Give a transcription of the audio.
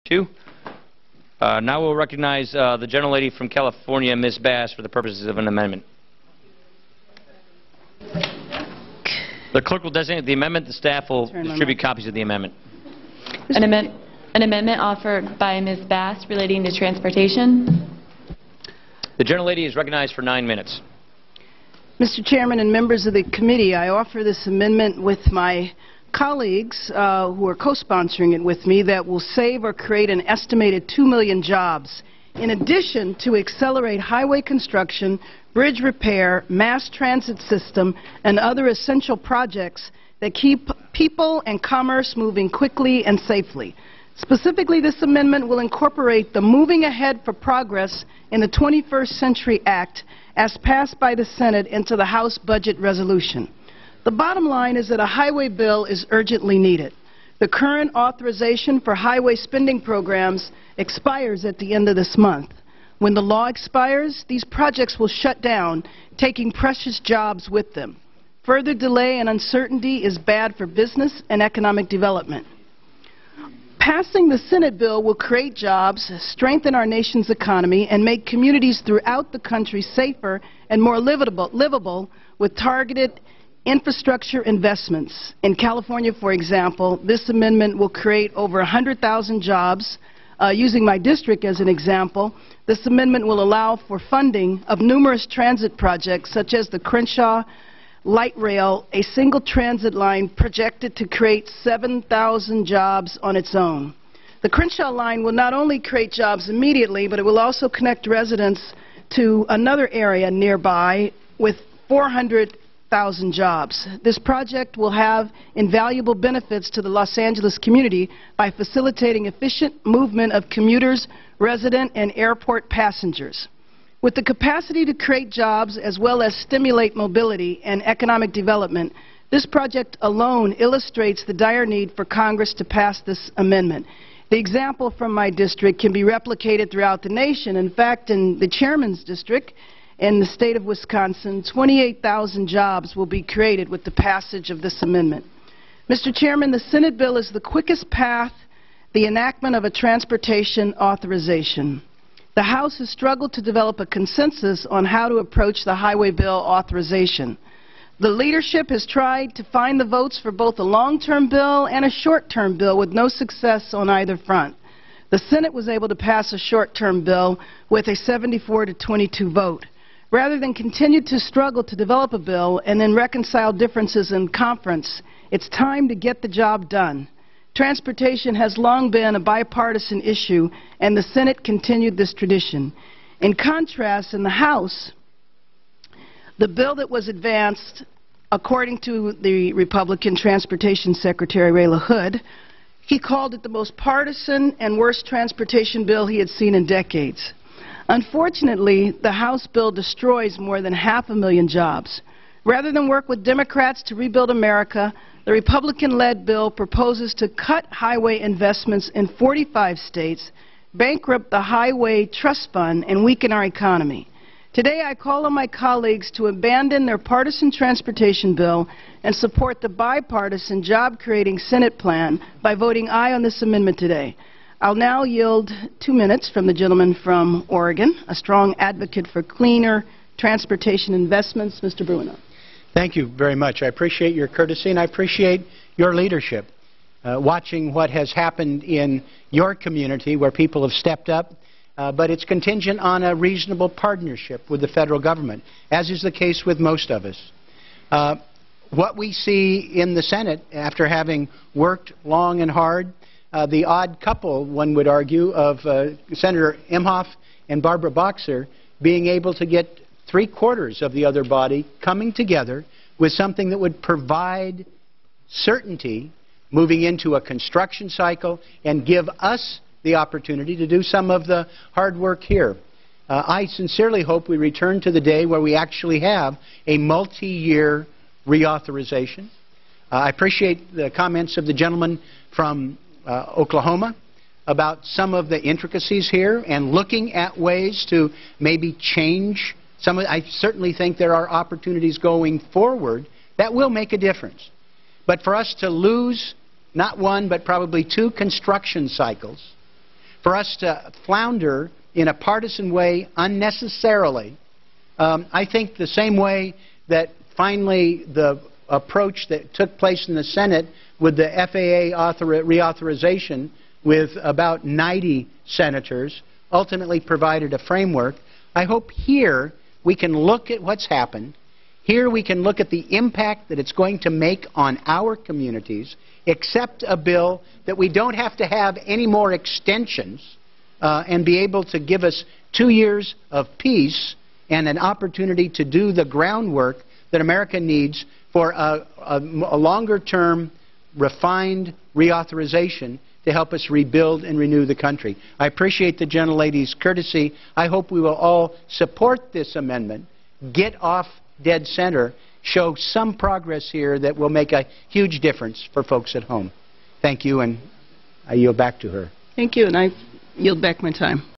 Two. Now we'll recognize the gentlelady from California, Ms. Bass, for the purposes of an amendment. The clerk will designate the amendment. The staff will distribute copies of the amendment. An amendment offered by Ms. Bass relating to transportation. The gentlelady is recognized for 9 minutes. Mr. Chairman and members of the committee, I offer this amendment with my colleagues who are co-sponsoring it with me that will save or create an estimated 2 million jobs, in addition to accelerate highway construction, bridge repair, mass transit system, and other essential projects that keep people and commerce moving quickly and safely. Specifically, this amendment will incorporate the Moving Ahead for Progress in the 21st Century Act as passed by the Senate into the House Budget Resolution. The bottom line is that a highway bill is urgently needed. The current authorization for highway spending programs expires at the end of this month. When the law expires, these projects will shut down, taking precious jobs with them. Further delay and uncertainty is bad for business and economic development. Passing the Senate bill will create jobs, strengthen our nation's economy, and make communities throughout the country safer and more livable with targeted infrastructure investments. In California, for example, this amendment will create over 100,000 jobs. Using my district as an example, this amendment will allow for funding of numerous transit projects such as the Crenshaw Light Rail, a single transit line projected to create 7,000 jobs on its own. The Crenshaw line will not only create jobs immediately, but it will also connect residents to another area nearby with 400,000 jobs. This project will have invaluable benefits to the Los Angeles community by facilitating efficient movement of commuters, resident, and airport passengers. With the capacity to create jobs as well as stimulate mobility and economic development, this project alone illustrates the dire need for Congress to pass this amendment. The example from my district can be replicated throughout the nation. In fact, in the chairman's district, in the state of Wisconsin, 28,000 jobs will be created with the passage of this amendment. Mr. Chairman, the Senate bill is the quickest path, the enactment of a transportation authorization. The House has struggled to develop a consensus on how to approach the highway bill authorization. The leadership has tried to find the votes for both a long-term bill and a short-term bill with no success on either front. The Senate was able to pass a short-term bill with a 74-22 vote. Rather than continue to struggle to develop a bill and then reconcile differences in conference, it's time to get the job done. Transportation has long been a bipartisan issue, and the Senate continued this tradition. In contrast, in the House, the bill that was advanced, according to the Republican Transportation Secretary Ray LaHood, he called it the most partisan and worst transportation bill he had seen in decades. Unfortunately, the House bill destroys more than 500,000 jobs. Rather than work with Democrats to rebuild America, the Republican-led bill proposes to cut highway investments in 45 states, bankrupt the Highway Trust Fund, and weaken our economy. Today, I call on my colleagues to abandon their partisan transportation bill and support the bipartisan job-creating Senate plan by voting aye on this amendment today. I'll now yield 2 minutes from the gentleman from Oregon, a strong advocate for cleaner transportation investments, Mr. Blumenauer. Thank you very much. I appreciate your courtesy, and I appreciate your leadership. Watching what has happened in your community where people have stepped up, but it's contingent on a reasonable partnership with the federal government, as is the case with most of us. What we see in the Senate, after having worked long and hard, the odd couple, one would argue, of Senator Imhoff and Barbara Boxer being able to get 3/4 of the other body coming together with something that would provide certainty moving into a construction cycle and give us the opportunity to do some of the hard work here. I sincerely hope we return to the day where we actually have a multi-year reauthorization. I appreciate the comments of the gentleman from Oklahoma about some of the intricacies here and looking at ways to maybe change some. I certainly think there are opportunities going forward that will make a difference. But for us to lose not one but probably 2 construction cycles for us to flounder in a partisan way unnecessarily. I think the same way that finally the approach that took place in the Senate with the FAA reauthorization with about 90 senators ultimately provided a framework. I hope here we can look at what's happened. Here we can look at the impact that it's going to make on our communities, accept a bill that we don't have to have any more extensions, and be able to give us 2 years of peace and an opportunity to do the groundwork that America needs for a longer-term, refined reauthorization to help us rebuild and renew the country. I appreciate the gentlelady's courtesy. I hope we will all support this amendment, get off dead center, show some progress here that will make a huge difference for folks at home. Thank you, and I yield back to her. Thank you, and I yield back my time.